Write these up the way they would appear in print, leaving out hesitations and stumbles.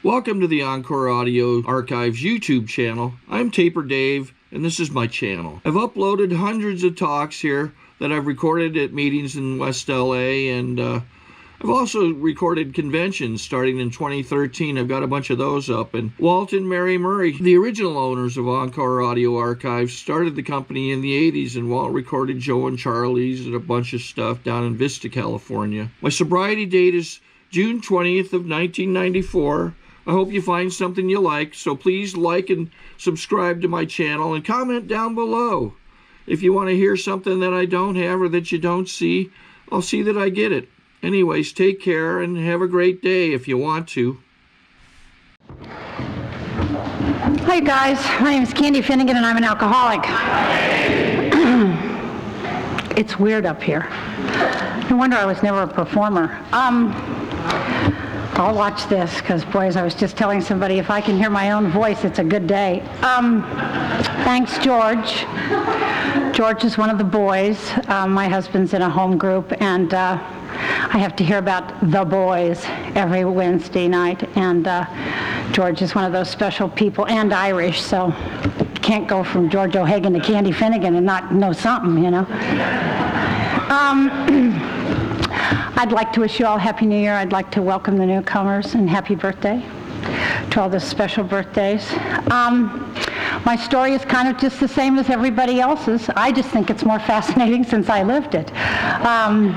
Welcome to the Encore Audio Archives YouTube channel. I'm Taper Dave, and this is my channel. I've uploaded hundreds of talks here that I've recorded at meetings in West LA, and I've also recorded conventions starting in 2013. I've got a bunch of those up. And Walt and Mary Murray, the original owners of Encore Audio Archives, started the company in the 80s, and Walt recorded Joe and Charlie's and a bunch of stuff down in Vista, California. My sobriety date is June 20th of 1994. I hope you find something you like, so please like and subscribe to my channel and comment down below. If you want to hear something that I don't have or that you don't see, I'll see that I get it. Anyways, take care and have a great day if you want to. Hi guys, my name is Candy Finnegan and I'm an alcoholic. It's weird up here. No wonder I was never a performer. I'll watch this because, boys, I was just telling somebody if I can hear my own voice, it's a good day. Thanks, George. George is one of the boys. My husband's in a home group, and I have to hear about the boys every Wednesday night. And George is one of those special people, and Irish, so you can't go from George O'Hagan to Candy Finnegan and not know something, you know. I'd like to wish you all Happy New Year. I'd like to welcome the newcomers and happy birthday to all the special birthdays. My story is kind of just the same as everybody else's. I just think it's more fascinating since I lived it. I'm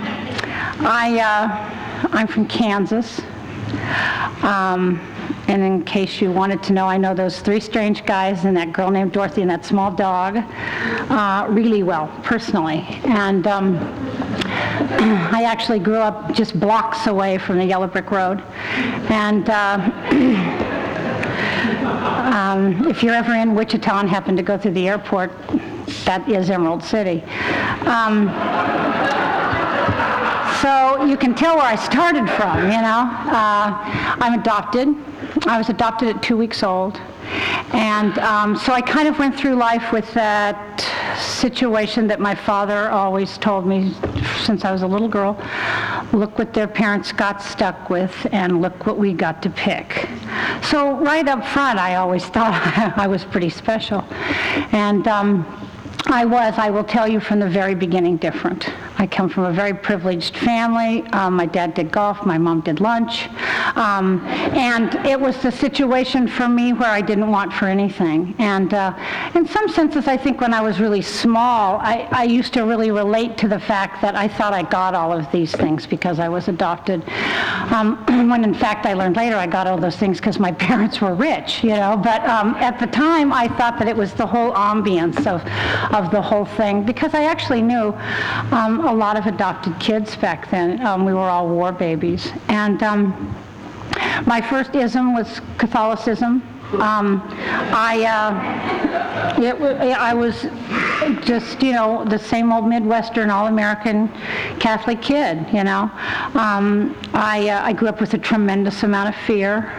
from Kansas. And in case you wanted to know, I know those three strange guys and that girl named Dorothy and that small dog really well, personally. And I actually grew up just blocks away from the Yellow Brick Road. And if you're ever in Wichita and happen to go through the airport, that is Emerald City. So you can tell where I started from, you know. I'm adopted. I was adopted at 2 weeks old. And so I kind of went through life with that situation that my father always told me since I was a little girl. Look what their parents got stuck with, and look what we got to pick. So right up front, I always thought I was pretty special. And I will tell you from the very beginning, different. I come from a very privileged family. My dad did golf, my mom did lunch. And it was the situation for me where I didn't want for anything. And in some senses, I think when I was really small, I used to really relate to the fact that I thought I got all of these things because I was adopted. When in fact I learned later I got all those things because my parents were rich, you know. But at the time, I thought that it was the whole ambience of the whole thing, because I actually knew a lot of adopted kids back then. We were all war babies. And my first ism was Catholicism. I was just, you know, the same old Midwestern, all-American Catholic kid, you know. I grew up with a tremendous amount of fear.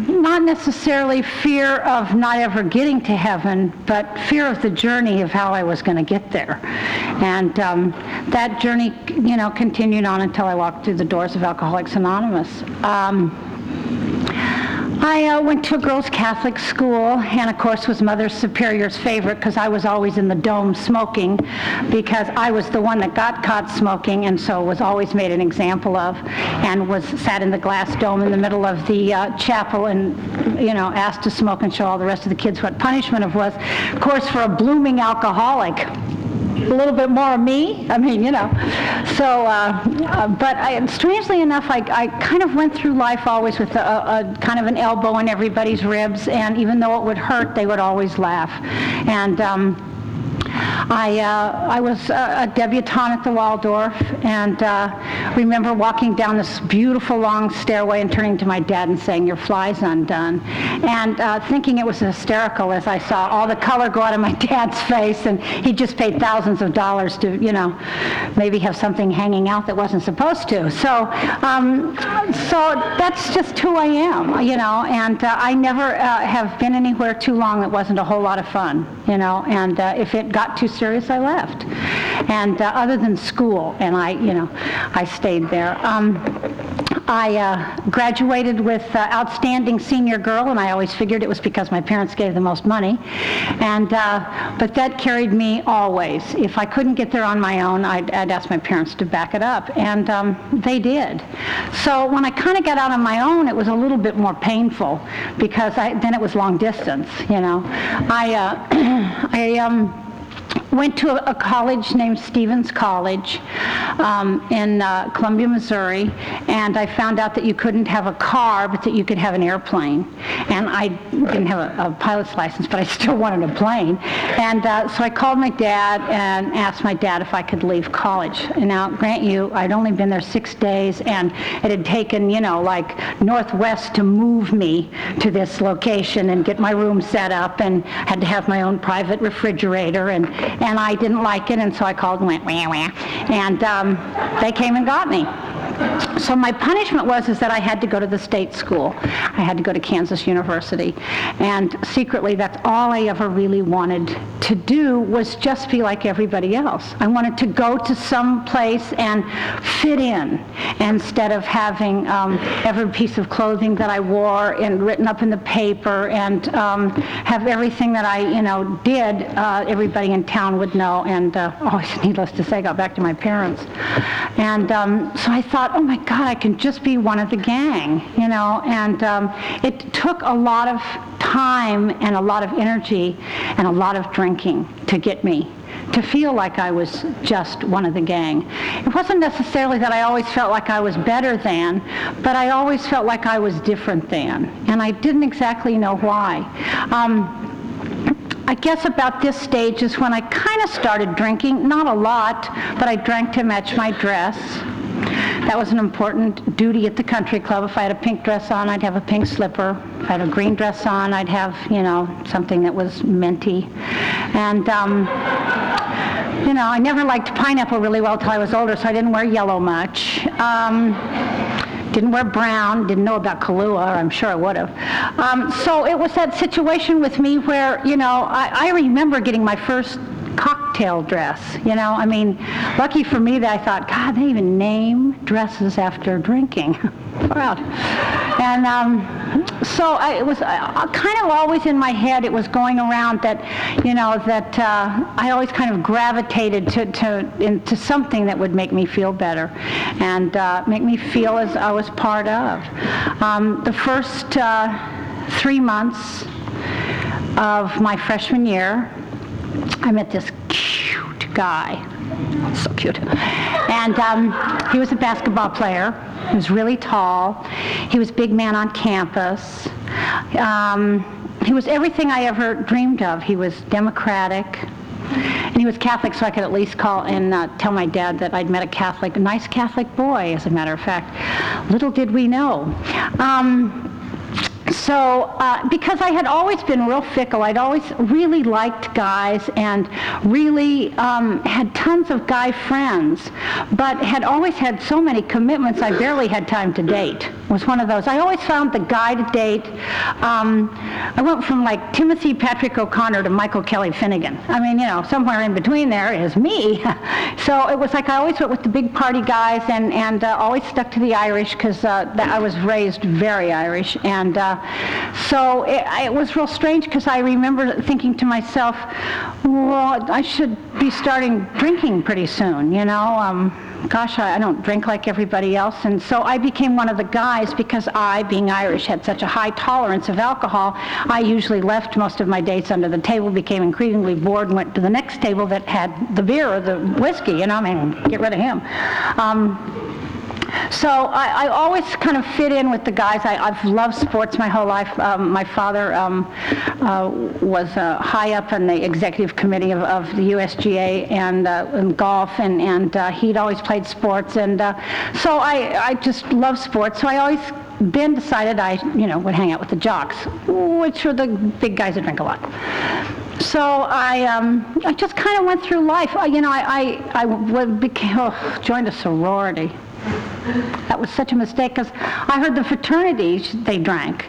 Not necessarily fear of not ever getting to heaven, but fear of the journey of how I was going to get there. And that journey, you know, continued on until I walked through the doors of Alcoholics Anonymous. I went to a girls' Catholic school, and of course was Mother Superior's favorite because I was always in the dome smoking, because I was the one that got caught smoking, and so was always made an example of, and sat in the glass dome in the middle of the chapel and, you know, asked to smoke and show all the rest of the kids what punishment it was. Of course, for a blooming alcoholic, a little bit more of me, I mean, you know. So, but strangely enough, I kind of went through life always with a kind of an elbow in everybody's ribs, and even though it would hurt, they would always laugh. And I was a debutante at the Waldorf, and remember walking down this beautiful long stairway and turning to my dad and saying, "Your fly's undone," and thinking it was hysterical as I saw all the color go out of my dad's face, and he just paid thousands of dollars to, you know, maybe have something hanging out that wasn't supposed to. So that's just who I am, you know, and I never have been anywhere too long that wasn't a whole lot of fun, you know, and if it got too serious, I left. And other than school, and I stayed there. I graduated with outstanding senior girl, and I always figured it was because my parents gave the most money. And but that carried me always. If I couldn't get there on my own, I'd ask my parents to back it up, and they did. So when I kind of got out on my own, it was a little bit more painful because then it was long distance. I went to a college named Stevens College in Columbia, Missouri, and I found out that you couldn't have a car, but that you could have an airplane. And I didn't have a pilot's license, but I still wanted a plane. And so I called my dad and asked my dad if I could leave college. And now, grant you, I'd only been there 6 days, and it had taken, like Northwest to move me to this location and get my room set up, and had to have my own private refrigerator, and I didn't like it, and so I called and went, wah, wah, and they came and got me. So my punishment was that I had to go to the state school. I had to go to Kansas University. And secretly, that's all I ever really wanted to do, was just be like everybody else. I wanted to go to some place and fit in, instead of having every piece of clothing that I wore and written up in the paper, and have everything that I did, everybody in town would know. And always, needless to say, I got back to my parents. And so I thought, oh my God, I can just be one of the gang, and it took a lot of time and a lot of energy and a lot of drinking to get me to feel like I was just one of the gang. It wasn't necessarily that I always felt like I was better than, but I always felt like I was different than, and I didn't exactly know why. I guess about this stage is when I kind of started drinking, not a lot, but I drank to match my dress. That was an important duty at the country club. If I had a pink dress on, I'd have a pink slipper. If I had a green dress on, I'd have, something that was minty. And, I never liked pineapple really well till I was older, so I didn't wear yellow much. Didn't wear brown, didn't know about Kahlua, or I'm sure I would have. So it was that situation with me where, I remember getting my first cocktail dress, lucky for me that I thought, God, they even name dresses after drinking. Proud. And so it was kind of always in my head, it was going around that, that I always kind of gravitated into something that would make me feel better and make me feel as I was part of. The first 3 months of my freshman year, I met this cute guy. So cute. And he was a basketball player. He was really tall. He was big man on campus. He was everything I ever dreamed of. He was democratic. And he was Catholic, so I could at least call and tell my dad that I'd met a nice Catholic boy, as a matter of fact. Little did we know. So, because I had always been real fickle, I'd always really liked guys and really had tons of guy friends, but had always had so many commitments I barely had time to date. It was one of those. I always found the guy to date. I went from like Timothy Patrick O'Connor to Michael Kelly Finnegan. Somewhere in between there is me. So it was like I always went with the big party guys and always stuck to the Irish because I was raised very Irish. And so it was real strange because I remember thinking to myself, well, I should be starting drinking pretty soon, Gosh, I don't drink like everybody else. And so I became one of the guys because I, being Irish, had such a high tolerance of alcohol. I usually left most of my dates under the table, became increasingly bored, and went to the next table that had the beer or the whiskey, get rid of him. So I always kind of fit in with the guys. I've loved sports my whole life. My father was high up in the executive committee of the USGA and golf, and he'd always played sports, and so I just love sports. So I always then decided I would hang out with the jocks, which are the big guys that drink a lot. So I just kind of went through life. I joined a sorority. That was such a mistake, because I heard the fraternities, they drank,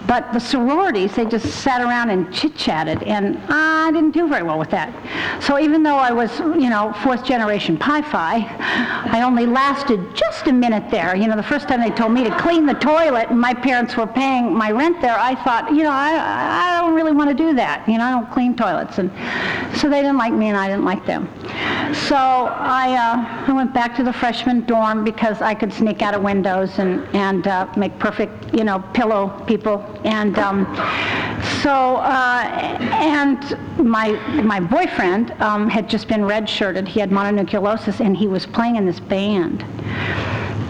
but the sororities, they just sat around and chit-chatted, and I didn't do very well with that. So even though I was, fourth generation Pi-Phi, I only lasted just a minute there. The first time they told me to clean the toilet, and my parents were paying my rent there, I thought, I don't really want to do that. I don't clean toilets. And so they didn't like me, and I didn't like them. So I went back to the freshman dorm because I could sneak out of windows and make perfect, pillow people. And and my boyfriend had just been red-shirted. He had mononucleosis, and he was playing in this band.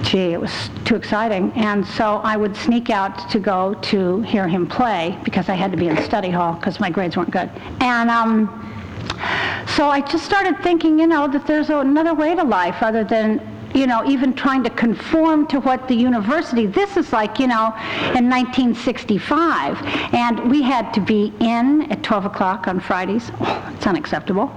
Gee, it was too exciting. And so I would sneak out to go to hear him play because I had to be in study hall because my grades weren't good. And so I just started thinking, that there's another way to life other than, even trying to conform to what the university, this is like, in 1965, and we had to be in at 12 o'clock on Fridays. Oh, it's unacceptable.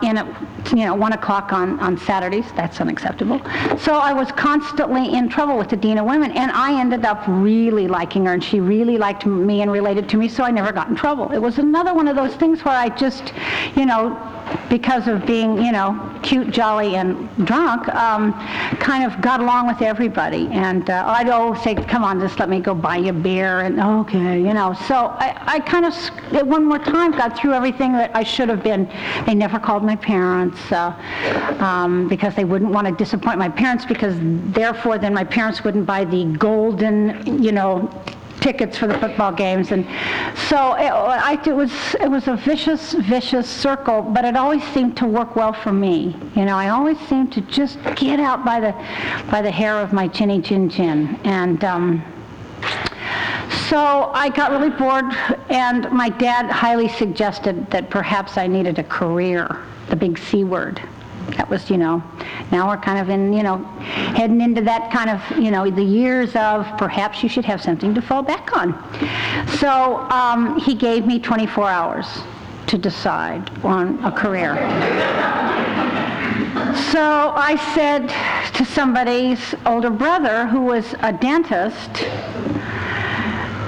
In at, 1 o'clock on Saturdays. That's unacceptable. So I was constantly in trouble with the Dean of Women, and I ended up really liking her, and she really liked me and related to me, so I never got in trouble. It was another one of those things where I just, because of being, cute, jolly, and drunk, kind of got along with everybody. And I'd always say, come on, just let me go buy you a beer, and okay, So I kind of, one more time, got through everything that I should have been. They never called my parents because they wouldn't want to disappoint my parents, because therefore then my parents wouldn't buy the golden, tickets for the football games. And so it was a vicious circle, but it always seemed to work well for me. I always seemed to just get out by the hair of my chinny chin chin. And so I got really bored, and my dad highly suggested that perhaps I needed a career, the big C word. That was, now we're kind of in, heading into that kind of, the years of perhaps you should have something to fall back on. So he gave me 24 hours to decide on a career. So I said to somebody's older brother who was a dentist,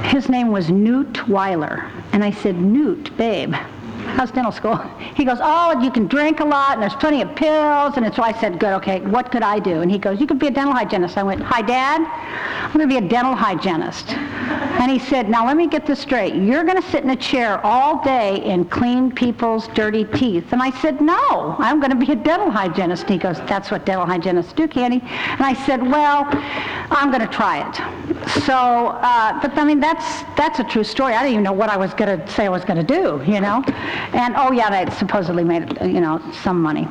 his name was Newt Weiler, and I said, Newt, babe, how's dental school? He goes, oh, you can drink a lot, and there's plenty of pills, and so I said, good, okay, what could I do? And he goes, you could be a dental hygienist. I went, hi, Dad, I'm going to be a dental hygienist. And he said, now let me get this straight. You're going to sit in a chair all day and clean people's dirty teeth. And I said, no, I'm going to be a dental hygienist. And he goes, that's what dental hygienists do, Candy. And I said, well, I'm going to try it. So, but I mean, that's a true story. I didn't even know what I was going to say I was going to do, And, oh yeah, they supposedly made, some money,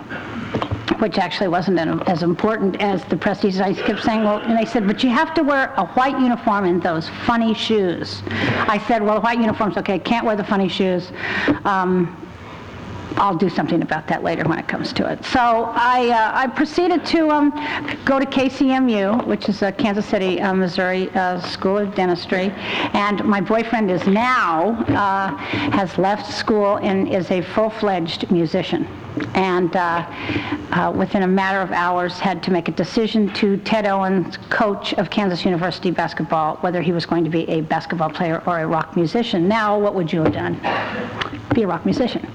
which actually wasn't as important as the prestige. I kept saying, well, and they said, but you have to wear a white uniform and those funny shoes. I said, well, the white uniform's okay, can't wear the funny shoes. I'll do something about that later when it comes to it. So I proceeded to go to KCMU, which is a Kansas City, Missouri School of Dentistry, and my boyfriend is now, has left school and is a full-fledged musician. And within a matter of hours had to make a decision to Ted Owens, coach of Kansas University basketball, whether he was going to be a basketball player or a rock musician. Now, what would you have done? Be a rock musician.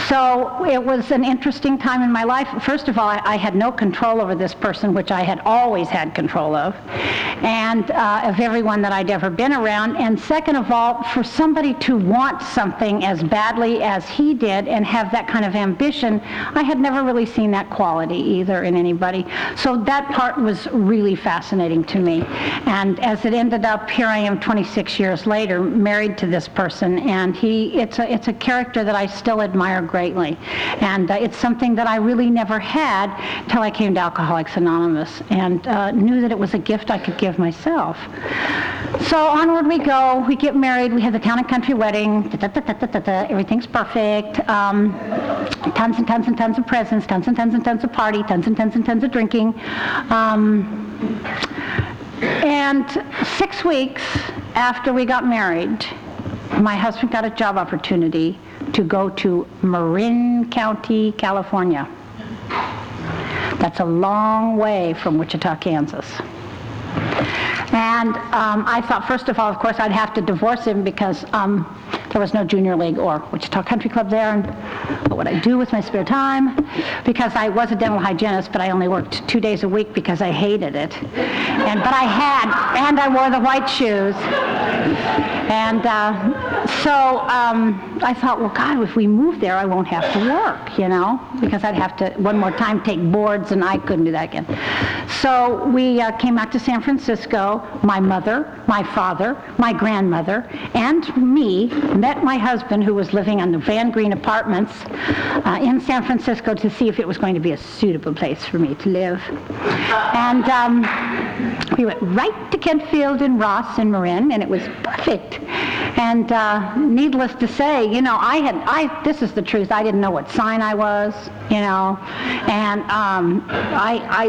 So it was an interesting time in my life. First of all, I had no control over this person, which I had always had control of, and of everyone that I'd ever been around. And second of all, for somebody to want something as badly as he did and have that kind of ambition, I had never really seen that quality either in anybody. So that part was really fascinating to me. And as it ended up, here I am 26 years later, married to this person, and it's a character that I still admire greatly. And it's something that I really never had till I came to Alcoholics Anonymous, and knew that it was a gift I could give myself. So onward we go, we get married, we have the town and country wedding, everything's perfect, tons and tons and tons of presents, tons and tons and tons of party, tons and tons and tons of drinking. And 6 weeks after we got married, my husband got a job opportunity to go to Marin County, California. That's a long way from Wichita, Kansas. And I thought, first of all, of course, I'd have to divorce him because there was no junior league or Wichita Country Club there, and what would I do with my spare time? Because I was a dental hygienist, but I only worked 2 days a week because I hated it. And I wore the white shoes. And so I thought, well, God, if we move there, I won't have to work, you know, because I'd have to, one more time, take boards, and I couldn't do that again. So we came out to San Francisco. My mother, my father, my grandmother, and me met my husband, who was living on the Van Green Apartments in San Francisco, to see if it was going to be a suitable place for me to live. And we went right to Kentfield and Ross and Marin, and it was perfect. And needless to say, you know, this is the truth, I didn't know what sign I was, you know, and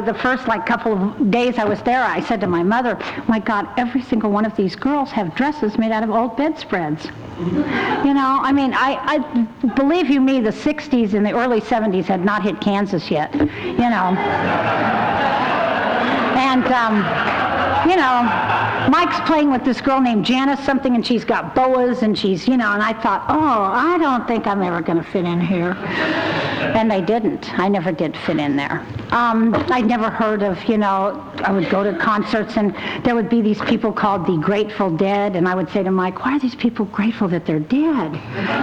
the first couple of days I was there, I said to my mother, my God, every single one of these girls have dresses made out of old bedspreads. You know, I mean, I believe you me, the 60s and the early 70s had not hit Kansas yet, you know. And, you know, Mike's playing with this girl named Janice something, and she's got boas, and she's, you know, and I thought, oh, I don't think I'm ever going to fit in here. And I didn't. I never did fit in there. I'd never heard of, you know, I would go to concerts, and there would be these people called the Grateful Dead, and I would say to Mike, why are these people grateful that they're dead?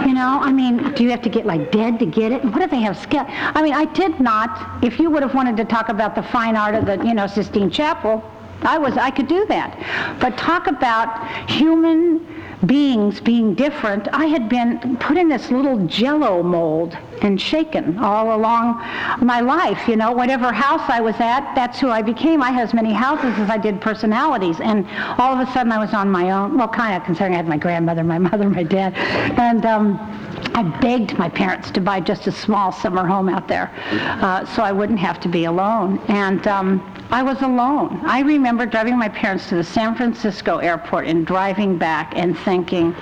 You know, I mean, do you have to get like dead to get it? What do they have skill? I mean, I did not. If you would have wanted to talk about the fine art of the, you know, Sistine Chapel, I could do that. But talk about human beings being different. I had been put in this little Jell-O mold and shaken all along my life. You know, whatever house I was at, that's who I became. I had as many houses as I did personalities, and all of a sudden I was on my own. Well, kind of, considering I had my grandmother, my mother, my dad, and I begged my parents to buy just a small summer home out there so I wouldn't have to be alone. And I was alone. I remember driving my parents to the San Francisco airport and driving back and thinking,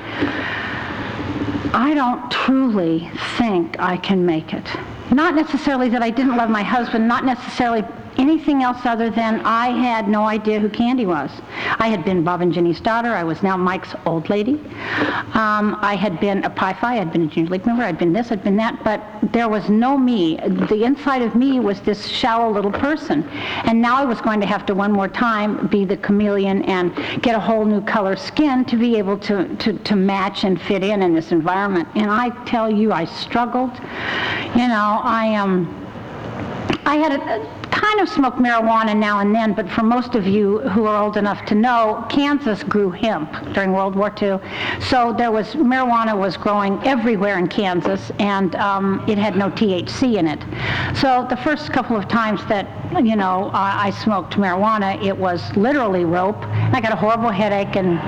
I don't truly think I can make it. Not necessarily that I didn't love my husband, not necessarily anything else other than I had no idea who Candy was. I had been Bob and Ginny's daughter. I was now Mike's old lady. I had been a Pi-Phi. I had been a junior league member. I'd been this, I'd been that, but there was no me. The inside of me was this shallow little person. And now I was going to have to one more time be the chameleon and get a whole new color skin to be able to match and fit in this environment. And I tell you, I struggled. You know, I had kind of smoked marijuana now and then, but for most of you who are old enough to know, Kansas grew hemp during World War II. So marijuana was growing everywhere in Kansas, and it had no THC in it. So the first couple of times that, you know, I smoked marijuana, it was literally rope. I got a horrible headache and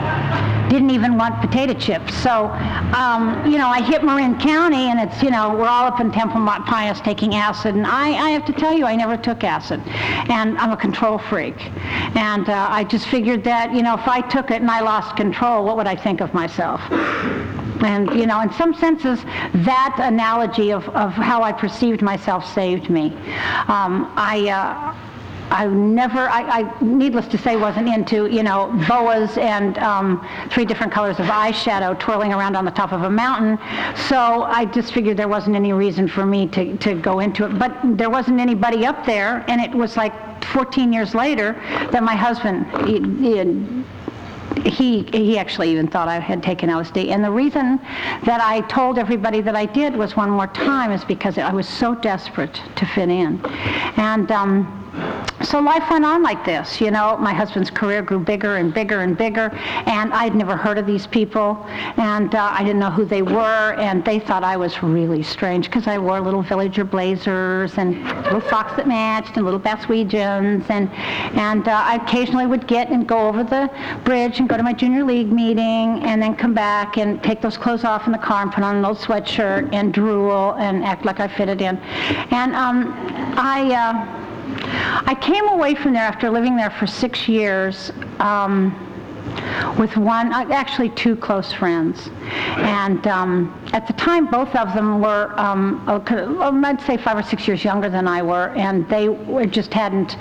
didn't even want potato chips. So, you know, I hit Marin County, and it's, you know, we're all up in Temple Mont Pius taking acid, and I have to tell you, I never took acid. And I'm a control freak. And I just figured that, you know, if I took it and I lost control, what would I think of myself? And, you know, in some senses, that analogy of how I perceived myself saved me. I needless to say, wasn't into, you know, boas and 3 different colors of eyeshadow twirling around on the top of a mountain. So I just figured there wasn't any reason for me to go into it. But there wasn't anybody up there, and it was like 14 years later that my husband, he actually even thought I had taken LSD. And the reason that I told everybody that I did was one more time is because I was so desperate to fit in. And so life went on like this, you know. My husband's career grew bigger and bigger and bigger, and I'd never heard of these people, and I didn't know who they were, and they thought I was really strange because I wore little villager blazers and little socks that matched and little Baswegians, and I occasionally would get and go over the bridge and go to my junior league meeting and then come back and take those clothes off in the car and put on an old sweatshirt and drool and act like I fitted in. And I came away from there after living there for 6 years with actually 2 close friends. And at the time, both of them were, I'd say 5 or 6 years younger than I were, and they just hadn't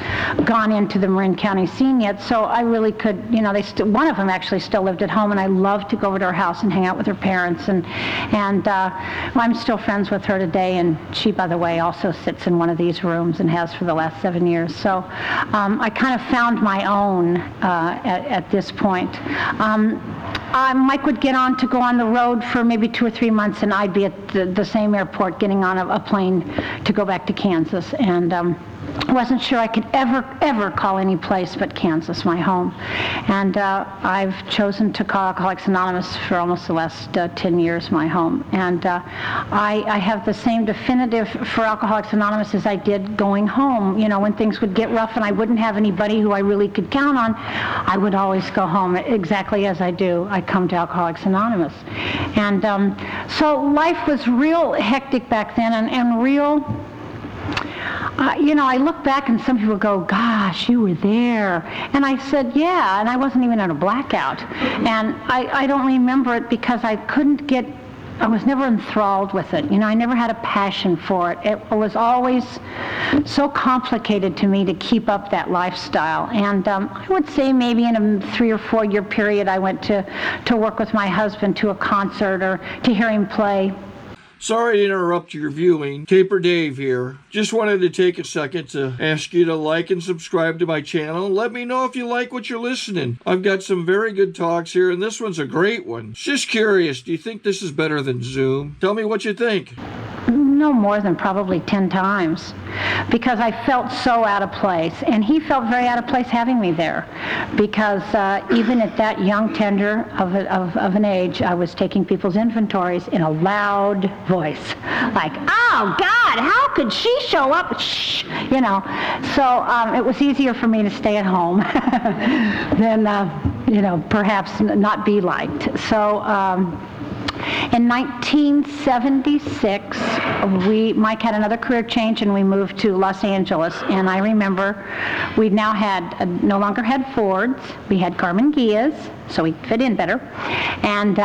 gone into the Marin County scene yet, so I really could, one of them actually still lived at home, and I loved to go over to her house and hang out with her parents, and I'm still friends with her today, and she, by the way, also sits in one of these rooms and has for the last 7 years, so I kind of found my own at this point. Mike would get on to go on the road for maybe 2 or 3 months, and I'd be at the same airport getting on a plane to go back to Kansas. And I wasn't sure I could ever call any place but Kansas my home. And I've chosen to call Alcoholics Anonymous for almost the last 10 years my home. And I have the same definitive for Alcoholics Anonymous as I did going home. When things would get rough and I wouldn't have anybody who I really could count on, I would always go home exactly as I do. I come to Alcoholics Anonymous. And so life was real hectic back then and real... I look back and some people go, gosh, you were there. And I said, yeah, and I wasn't even in a blackout. And I don't remember it because I was never enthralled with it. I never had a passion for it. It was always so complicated to me to keep up that lifestyle. And I would say maybe in a 3 or 4 year period I went to work with my husband to a concert or to hear him play. Sorry to interrupt your viewing. Taper Dave here. Just wanted to take a second to ask you to like and subscribe to my channel. Let me know if you like what you're listening. I've got some very good talks here, and this one's a great one. Just curious, do you think this is better than Zoom? Tell me what you think. No more than probably 10 times, because I felt so out of place, and he felt very out of place having me there, because even at that young tender of an age, I was taking people's inventories in a loud voice, like, oh God, how could she show up? Shh, So it was easier for me to stay at home than, perhaps not be liked. So. In 1976, Mike had another career change and we moved to Los Angeles. And I remember we now no longer had Fords, we had Carmen Gias, so we fit in better. And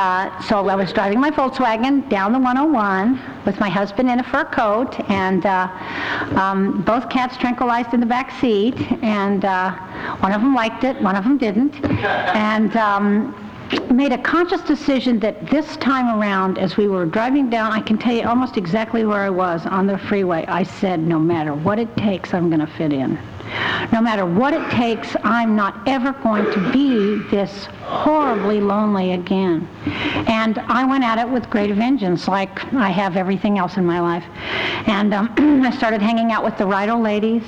so I was driving my Volkswagen down the 101 with my husband in a fur coat and both cats tranquilized in the back seat. And one of them liked it, one of them didn't. And made a conscious decision that this time around, as we were driving down, I can tell you almost exactly where I was on the freeway. I said, no matter what it takes, I'm going to fit in. No matter what it takes, I'm not ever going to be this horribly lonely again. And I went at it with great vengeance, like I have everything else in my life. And I started hanging out with the right old ladies,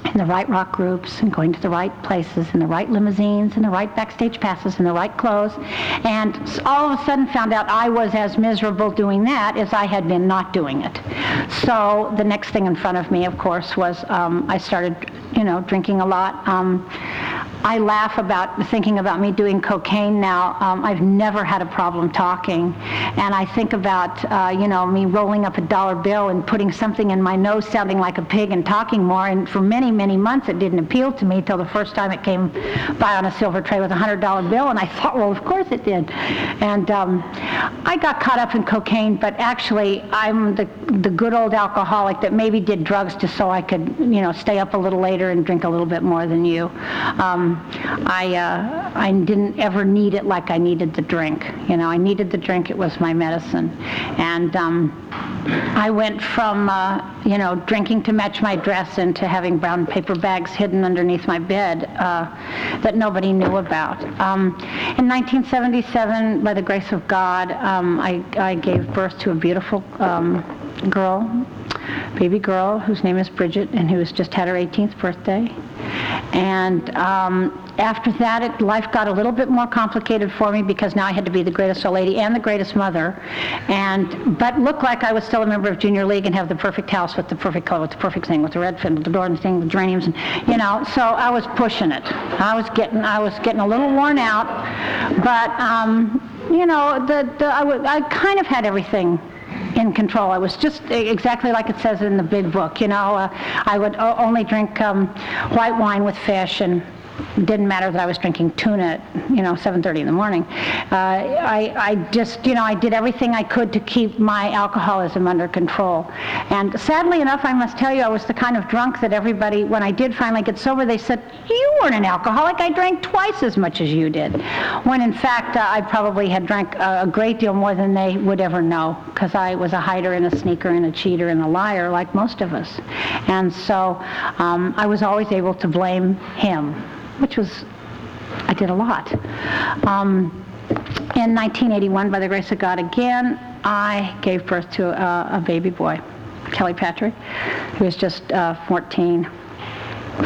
in the right rock groups, and going to the right places, in the right limousines, and the right backstage passes, and the right clothes. And all of a sudden found out I was as miserable doing that as I had been not doing it. So the next thing in front of me, of course, was I started, drinking a lot. I laugh about thinking about me doing cocaine now. I've never had a problem talking. And I think about, me rolling up a dollar bill and putting something in my nose sounding like a pig and talking more. And for many, many months it didn't appeal to me till the first time it came by on a silver tray with a $100 bill. And I thought, well, of course it did. And I got caught up in cocaine, but actually I'm the good old alcoholic that maybe did drugs just so I could, stay up a little later and drink a little bit more than you. I didn't ever need it like I needed the drink. I needed the drink. It was my medicine. And I went from, drinking to match my dress into having brown paper bags hidden underneath my bed that nobody knew about. In 1977, by the grace of God, I gave birth to a beautiful baby girl, whose name is Bridget, and who has just had her 18th birthday. And after that, life got a little bit more complicated for me because now I had to be the greatest old lady and the greatest mother, but look like I was still a member of Junior League and have the perfect house with the perfect color, with the perfect thing, with the red fin, with the door and thing, with geraniums, and so I was pushing it. I was getting a little worn out, but I kind of had everything in control. I was just exactly like it says in the big book. I would only drink white wine with fish and didn't matter that I was drinking tuna at, 7:30 in the morning. I just, I did everything I could to keep my alcoholism under control. And sadly enough, I must tell you, I was the kind of drunk that everybody, when I did finally get sober, they said, you weren't an alcoholic. I drank twice as much as you did. When in fact, I probably had drank a great deal more than they would ever know, because I was a hider and a sneaker and a cheater and a liar like most of us. And so I was always able to blame him, which was, I did a lot. In 1981, by the grace of God again, I gave birth to a baby boy, Kelly Patrick, who was just 14,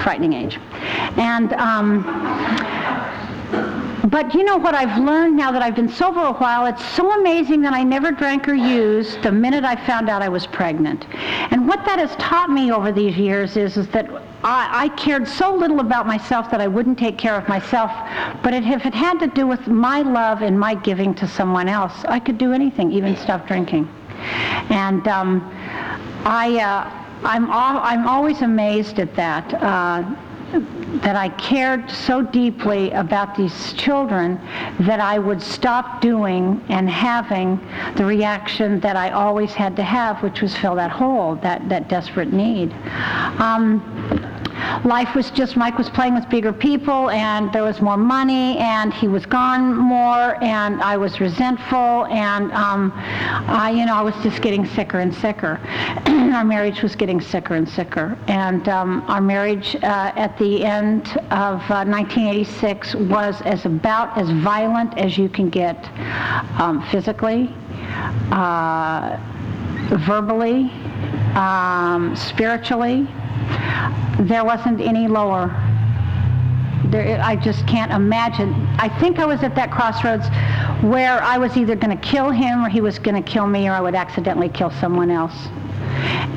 frightening age. And but you know what I've learned now that I've been sober a while, it's so amazing that I never drank or used the minute I found out I was pregnant. And what that has taught me over these years is that I cared so little about myself that I wouldn't take care of myself, but if it had to do with my love and my giving to someone else, I could do anything, even stop drinking. And I'm always amazed at that I cared so deeply about these children that I would stop doing and having the reaction that I always had to have, which was fill that hole, that desperate need. Life was just, Mike was playing with bigger people, and there was more money, and he was gone more, and I was resentful, and I was just getting sicker and sicker. Our marriage was getting sicker and sicker, and our marriage at the end of 1986 was about as violent as you can get, physically, verbally, spiritually. There wasn't any lower. I just can't imagine. I think I was at that crossroads where I was either going to kill him or he was going to kill me, or I would accidentally kill someone else.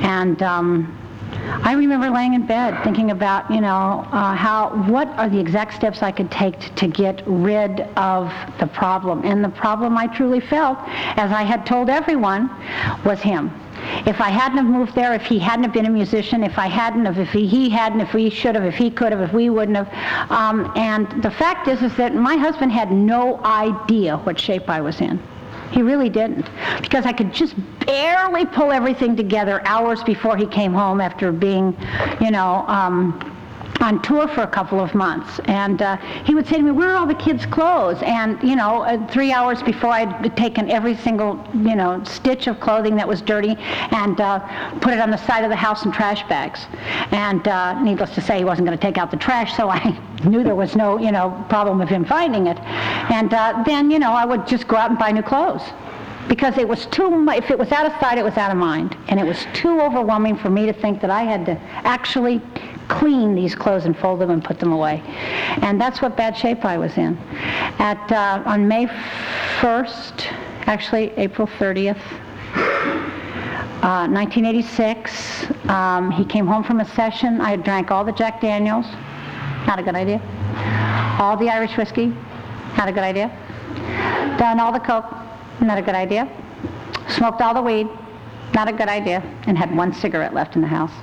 And I remember laying in bed thinking about, what are the exact steps I could take to get rid of the problem. And the problem I truly felt, as I had told everyone, was him. If I hadn't have moved there, if he hadn't have been a musician, if I hadn't have, if he hadn't, if we should have, if he could have, if we wouldn't have. And the fact is that my husband had no idea what shape I was in. He really didn't, because I could just barely pull everything together hours before he came home after being, on tour for a couple of months. And he would say to me, where are all the kids' clothes? And, 3 hours before I'd taken every single, stitch of clothing that was dirty and put it on the side of the house in trash bags. And needless to say, he wasn't going to take out the trash, so I knew there was no, problem of him finding it. And then, I would just go out and buy new clothes. Because it was too much. If it was out of sight, it was out of mind. And it was too overwhelming for me to think that I had to actually clean these clothes and fold them and put them away. And that's what bad shape I was in. On May 1st, actually April 30th, 1986, he came home from a session. I had drank all the Jack Daniels. Not a good idea. All the Irish whiskey. Not a good idea. Done all the Coke. Not a good idea. Smoked all the weed. Not a good idea. And had one cigarette left in the house.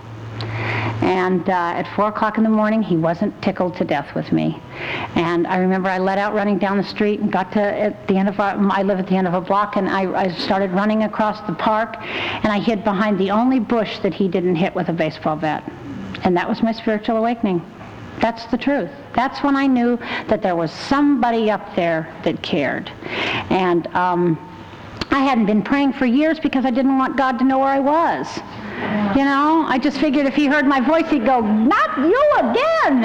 And at 4 o'clock in the morning, he wasn't tickled to death with me. And I remember I let out running down the street and got to at the end of I live at the end of a block, and I started running across the park, and I hid behind the only bush that he didn't hit with a baseball bat. And that was my spiritual awakening. That's the truth. That's when I knew that there was somebody up there that cared. And I hadn't been praying for years because I didn't want God to know where I was. I just figured if he heard my voice, he'd go, not you again,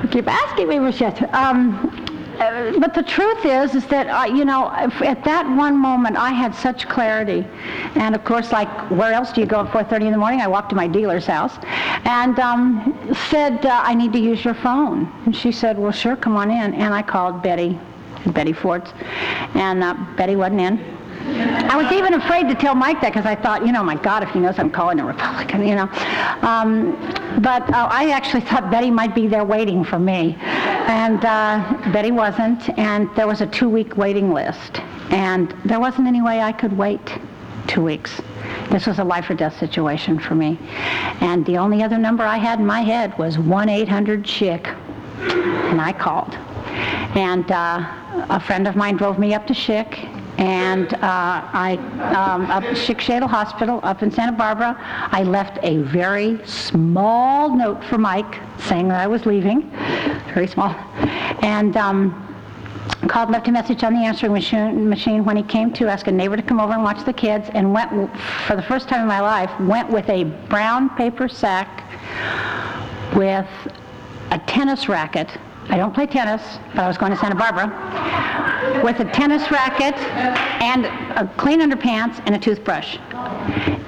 You keep asking me for shit. But the truth is that, at that one moment, I had such clarity. And of course, like, where else do you go at 4:30 in the morning? I walked to my dealer's house and said, I need to use your phone. And she said, well, sure, come on in. And I called Betty Ford's, and Betty wasn't in. I was even afraid to tell Mike that because I thought, my God, if he knows I'm calling a Republican, But I actually thought Betty might be there waiting for me. And Betty wasn't, and there was a 2-week waiting list. And there wasn't any way I could wait 2 weeks. This was a life or death situation for me. And the only other number I had in my head was 1-800-CHICK. And I called. And a friend of mine drove me up to Schick, and up Schick Shadle Hospital up in Santa Barbara. I left a very small note for Mike saying that I was leaving, very small, and called, left a message on the answering machine. When he came to, asked a neighbor to come over and watch the kids, and went, for the first time in my life, went with a brown paper sack with a tennis racket. I don't play tennis, but I was going to Santa Barbara, with a tennis racket and a clean underpants and a toothbrush.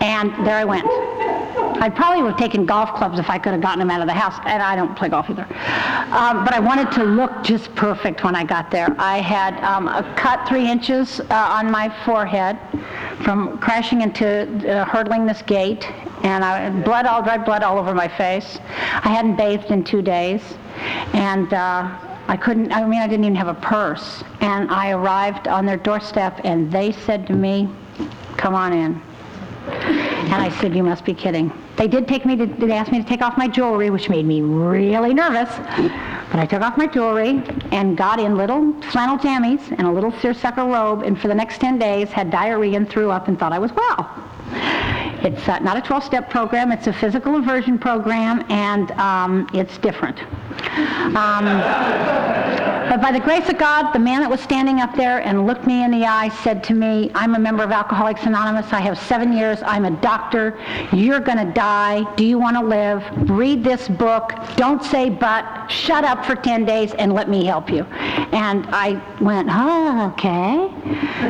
And there I went. I probably would have taken golf clubs if I could have gotten them out of the house, and I don't play golf either. But I wanted to look just perfect when I got there. I had a cut 3 inches on my forehead from crashing into hurdling this gate, and dried blood all over my face. I hadn't bathed in 2 days, and I didn't even have a purse. And I arrived on their doorstep, and they said to me, "Come on in." And I said, "You must be kidding." They did they asked me to take off my jewelry, which made me really nervous. But I took off my jewelry and got in little flannel jammies and a little seersucker robe, and for the next 10 days had diarrhea and threw up and thought I was well. It's not a 12-step program, it's a physical aversion program, and it's different. But by the grace of God, the man that was standing up there and looked me in the eye said to me, "I'm a member of Alcoholics Anonymous. I have 7 years. I'm a doctor. You're going to die. Do you want to live? Read this book. Don't say but. Shut up for 10 days and let me help you." And I went, "Oh, okay.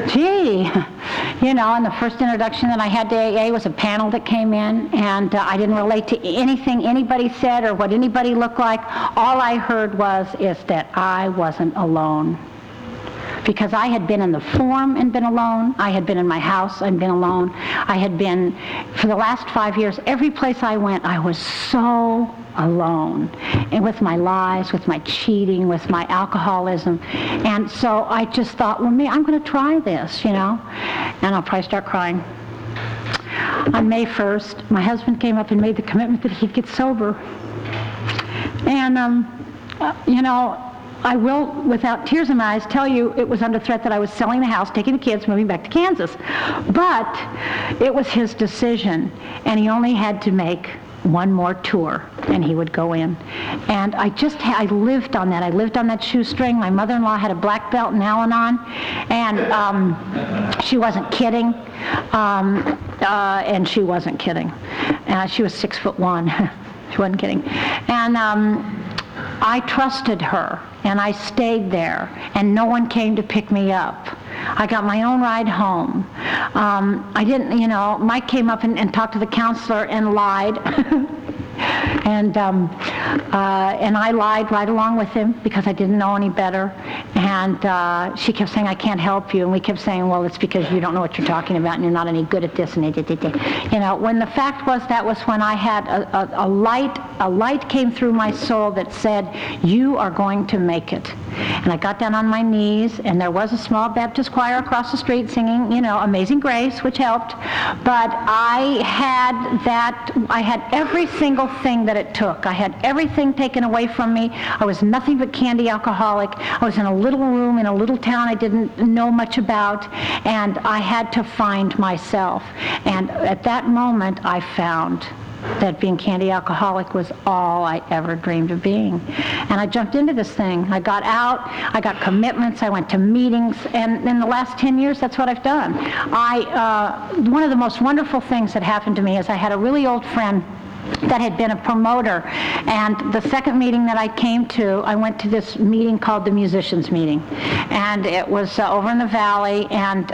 Gee." And the first introduction that I had to AA was a panel that came in, and I didn't relate to anything anybody said or what anybody looked like. All I heard is that I wasn't alone. Because I had been in the forum and been alone. I had been in my house and been alone. I had been, for the last 5 years, every place I went, I was so alone. And with my lies, with my cheating, with my alcoholism. And so I just thought, well, I'm going to try this, And I'll probably start crying. On May 1st, my husband came up and made the commitment that he'd get sober. And, I will, without tears in my eyes, tell you it was under threat that I was selling the house, taking the kids, moving back to Kansas. But it was his decision, and he only had to make one more tour, and he would go in. And I lived on that. I lived on that shoestring. My mother-in-law had a black belt in Al-Anon, and she wasn't kidding. And she wasn't kidding. She was 6'1". She wasn't kidding. And I trusted her, and I stayed there, and no one came to pick me up. I got my own ride home. I didn't, Mike came up and talked to the counselor and lied. And I lied right along with him because I didn't know any better. And she kept saying, "I can't help you." And we kept saying, "Well, it's because you don't know what you're talking about and you're not any good at this." And when the fact was, that was when I had a light came through my soul that said, "You are going to make it." And I got down on my knees, and there was a small Baptist choir across the street singing, Amazing Grace, which helped. But I had every single thing that it took. I had everything taken away from me. I was nothing but candy alcoholic. I was in a little room in a little town I didn't know much about, and I had to find myself. And at that moment, I found that being candy alcoholic was all I ever dreamed of being. And I jumped into this thing. I got out, I got commitments, I went to meetings, and in the last 10 years, that's what I've done. One of the most wonderful things that happened to me is I had a really old friend that had been a promoter, and the second meeting that I came to, I went to this meeting called the Musicians Meeting, and it was over in the Valley, and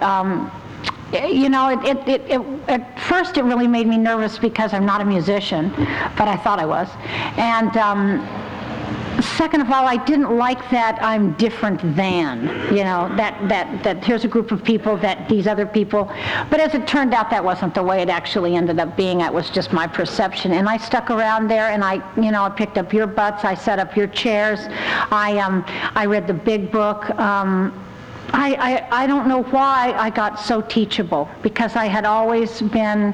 at first it really made me nervous because I'm not a musician, but I thought I was. And second of all, I didn't like that I'm different than, that here's a group of people, that these other people. But as it turned out, that wasn't the way it actually ended up being. It was just my perception. And I stuck around there, and I picked up your butts, I set up your chairs, I read the big book, I don't know why I got so teachable, because I had always been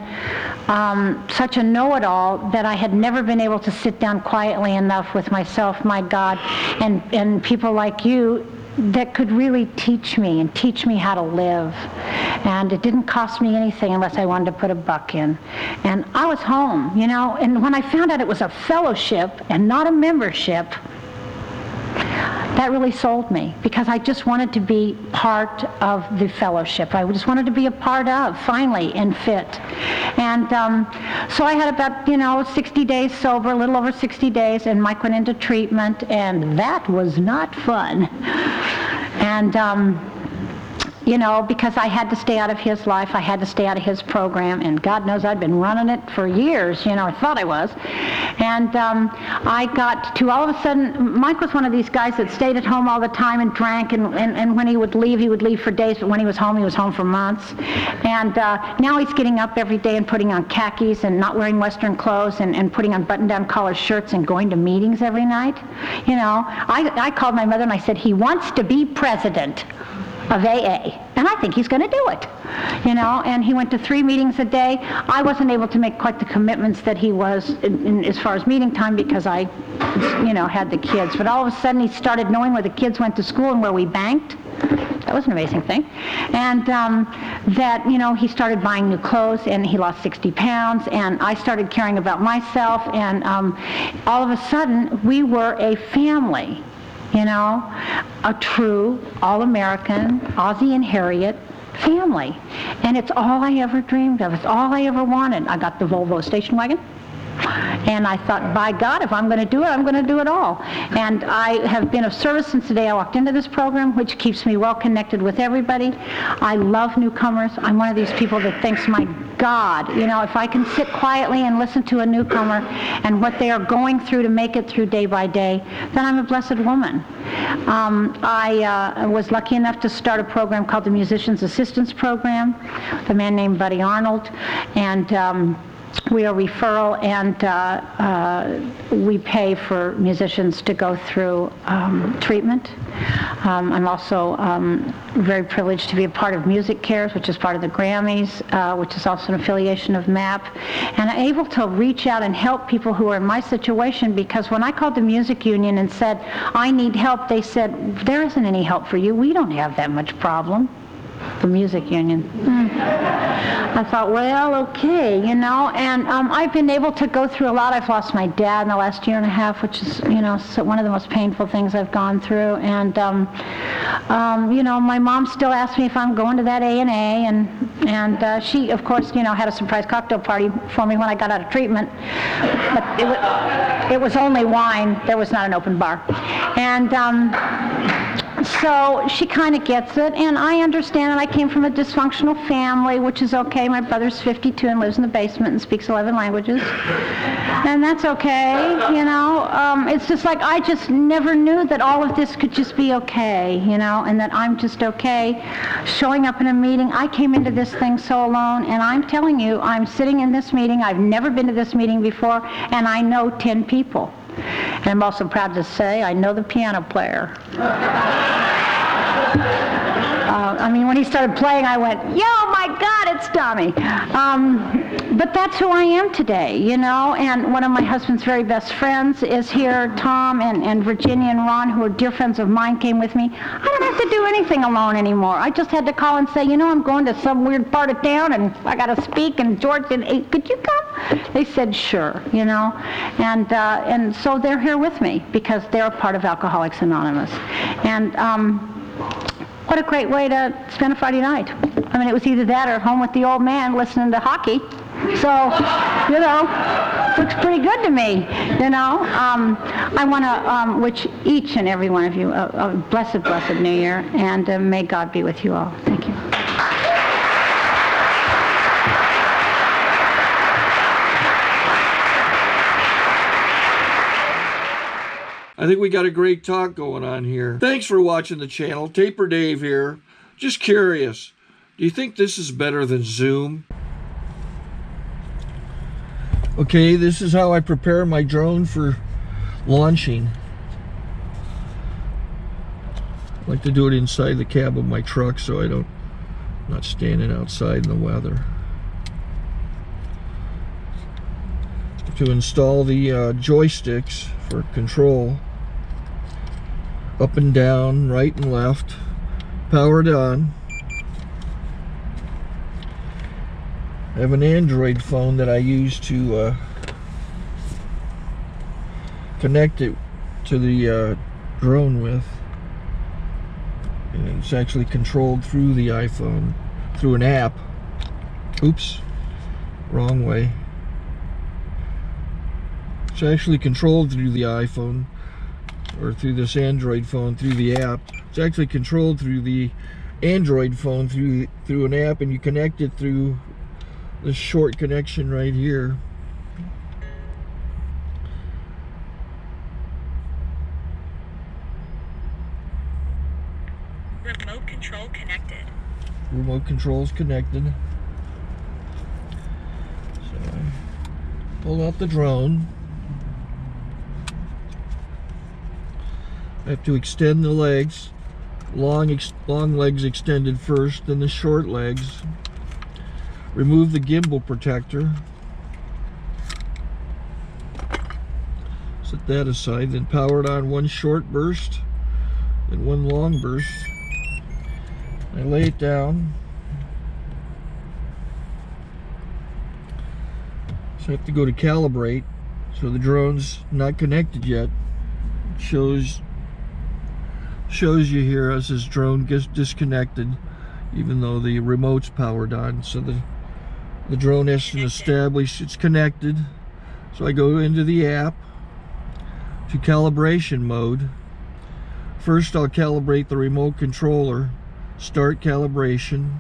such a know-it-all that I had never been able to sit down quietly enough with myself, my God, and people like you that could really teach me and teach me how to live. And it didn't cost me anything unless I wanted to put a buck in. And I was home, you know, and when I found out it was a fellowship and not a membership, that really sold me, because I just wanted to be part of the fellowship. I just wanted to be a part of, finally, and fit. And so I had about, 60 days sober, a little over 60 days, and Mike went into treatment, and that was not fun. And because I had to stay out of his life, I had to stay out of his program, and God knows I'd been running it for years, or thought I was. And I got to, all of a sudden, Mike was one of these guys that stayed at home all the time and drank, and when he would leave for days, but when he was home for months. And now he's getting up every day and putting on khakis and not wearing Western clothes and putting on button-down collar shirts and going to meetings every night. I called my mother and I said, he wants to be president of AA, and I think he's going to do it, and he went to 3 meetings a day. I wasn't able to make quite the commitments that he was in as far as meeting time, because I, had the kids, but all of a sudden he started knowing where the kids went to school and where we banked. That was an amazing thing. And he started buying new clothes, and he lost 60 pounds, and I started caring about myself, and all of a sudden we were a family. A true, all-American, Ozzie and Harriet family. And it's all I ever dreamed of. It's all I ever wanted. I got the Volvo station wagon. And I thought, by God, if I'm going to do it, I'm going to do it all. And I have been of service since the day I walked into this program, which keeps me well connected with everybody. I love newcomers. I'm one of these people that thinks, my God, if I can sit quietly and listen to a newcomer and what they are going through to make it through day by day, then I'm a blessed woman. I was lucky enough to start a program called the Musicians Assistance Program with a man named Buddy Arnold, and we are referral, and we pay for musicians to go through treatment. I'm also very privileged to be a part of Music Cares, which is part of the Grammys, which is also an affiliation of MAP, and I'm able to reach out and help people who are in my situation, because when I called the music union and said, I need help, they said, there isn't any help for you. We don't have that much problem. The music union. I thought, well, okay, and I've been able to go through a lot. I've lost my dad in the last year and a half, which is, so one of the most painful things I've gone through. And, my mom still asks me if I'm going to that A&A, and she, of course, had a surprise cocktail party for me when I got out of treatment. But it was only wine. There was not an open bar. And, so she kind of gets it, and I understand, and I came from a dysfunctional family, which is okay. My brother's 52 and lives in the basement and speaks 11 languages, and that's okay, It's just like I just never knew that all of this could just be okay, and that I'm just okay showing up in a meeting. I came into this thing so alone, and I'm telling you, I'm sitting in this meeting. I've never been to this meeting before, and I know 10 people. And I'm also proud to say I know the piano player. When he started playing, I went, yo, my God, it's Tommy. But that's who I am today, and one of my husband's very best friends is here. Tom and Virginia and Ron, who are dear friends of mine, came with me. I don't have to do anything alone anymore. I just had to call and say, I'm going to some weird part of town, and I got to speak, and George said, hey, could you come? They said, sure, and so they're here with me because they're a part of Alcoholics Anonymous. And what a great way to spend a Friday night. It was either that or home with the old man listening to hockey. So, looks pretty good to me, I want to wish each and every one of you a blessed, blessed New Year, and may God be with you all. Thank you. I think we got a great talk going on here. Thanks for watching the channel. Taper Dave here. Just curious, do you think this is better than Zoom? Okay, this is how I prepare my drone for launching. I like to do it inside the cab of my truck so I'm not standing outside in the weather. To install the joysticks for control, up and down, right and left, powered on. I have an Android phone that I use to connect it to the drone with. And it's actually controlled through the iPhone, through an app. Oops, wrong way. It's actually controlled through the iPhone, or through this Android phone, through the app. It's actually controlled through the Android phone, through an app, and you connect it through this short connection right here. Remote control connected. Remote control's connected. So I pull out the drone. I have to extend the legs. Long legs extended first, then the short legs. Remove the gimbal protector. Set that aside, then power it on one short burst and one long burst. I lay it down. So I have to go to calibrate. So the drone's not connected yet. It shows you here as this drone gets disconnected, even though the remote's powered on. So the drone has to establish it's connected. So I go into the app to calibration mode. First I'll calibrate the remote controller. Start calibration.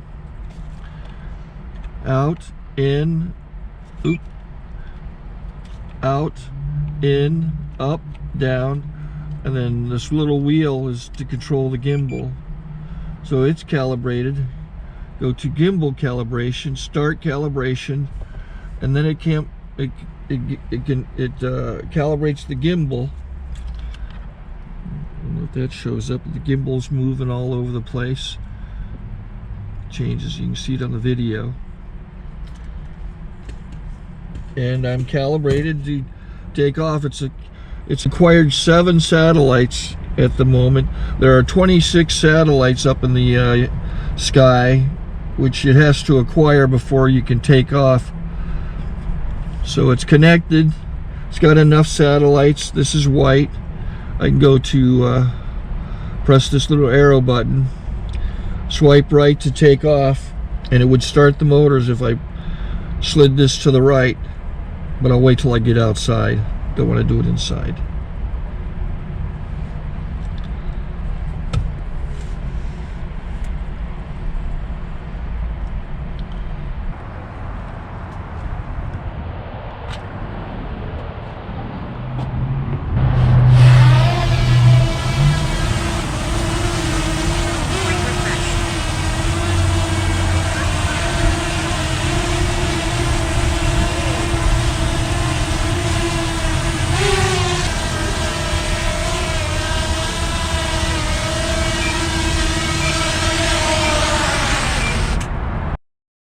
Out, in, oop, out, in, up, down, and then this little wheel is to control the gimbal. So it's calibrated. Go to gimbal calibration, start calibration, and then it calibrates the gimbal. I don't know if that shows up. The gimbal's moving all over the place. Changes, you can see it on the video. And I'm calibrated to take off. It's acquired 7 satellites at the moment. There are 26 satellites up in the sky, which it has to acquire before you can take off. So it's connected. It's got enough satellites. This is white. I can go to press this little arrow button, swipe right to take off, and it would start the motors if I slid this to the right. But I'll wait till I get outside. Don't want to do it inside.